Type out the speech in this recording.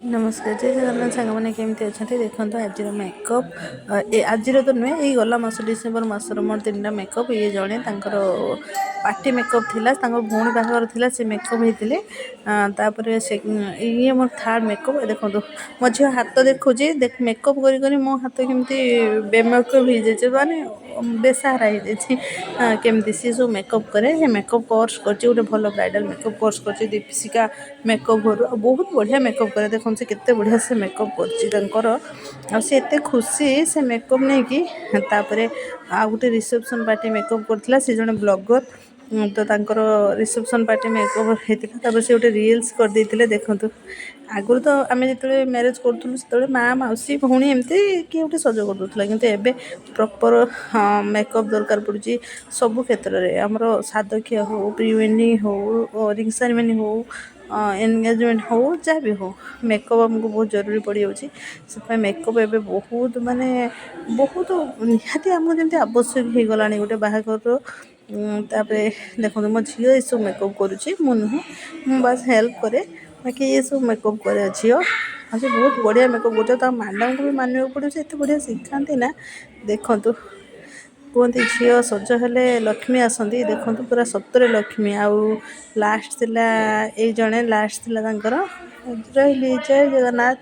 नमस्कार जय जगन्नाथ सांग मैंने केमती अच्छा देखो आज मेकअप आज तो नुहे ये गला मस डिसेम्बर मसर मोर 3टा मेकअप ये जड़े पार्टी मेकअप थिला भौणी बाहर थिला से मेकअप होते से ये मोर थर्ड मेकअप देखो मो झी हाथ देखुची देख मेकअप करी मो हाथ केमती बेमेकअप हो जाए माने बेसहारा हो जाए केमती सी सब मेकअप करे मेकअप कोर्स कर भल ब्राइडल मेकअप कोर्स कर दीपिका मेकअप घर बहुत बढ़िया मेकअप करे देखो से केते बढ़िया से मेकअप कर से एते खुशी से मेकअप नहीं कि आ गोटे रिसेप्शन पार्टी मेकअप करथिला से जने ब्लॉगर तो तांकर रिसेप्शन पार्टी मेकअप होता से गोटे रिल्स कर देते देखूँ आगुरी तो आम जो मैरेज करूँ से माँ मौसी भौणी एमती किए गोटे सज कर दूसरा कितु एबे प्रॉपर मेकअप दरकार पड़ी सबु क्षेत्र में आमर सादकिया हो प्री वेडिंग हो रिंग सेरेमनी हो एनगेजमेंट हो जहाँ भी हो मेकअप आमको बहुत जरूरी पड़ जाऊँगी से मेकअप एवं बहुत माने बहुत निहाती आमको जमी आवश्यक हो गला गोटे बाहाघर देखो मो झी ये सब मेकअप करुँची मु नुहे मु बस हेल्प करे बाकी ये सब मेकअप करे झी से बहुत बढ़िया मेकअप कर मैडम को भी मानने पड़े एत बढ़िया शिखाती ना देखु कहते झील सज हेले लक्ष्मी आसती देखो पूरा सतरे लक्ष्मी आउ लास्ट थिला ये जड़े लास्ट थिला रही जय जगन्नाथ।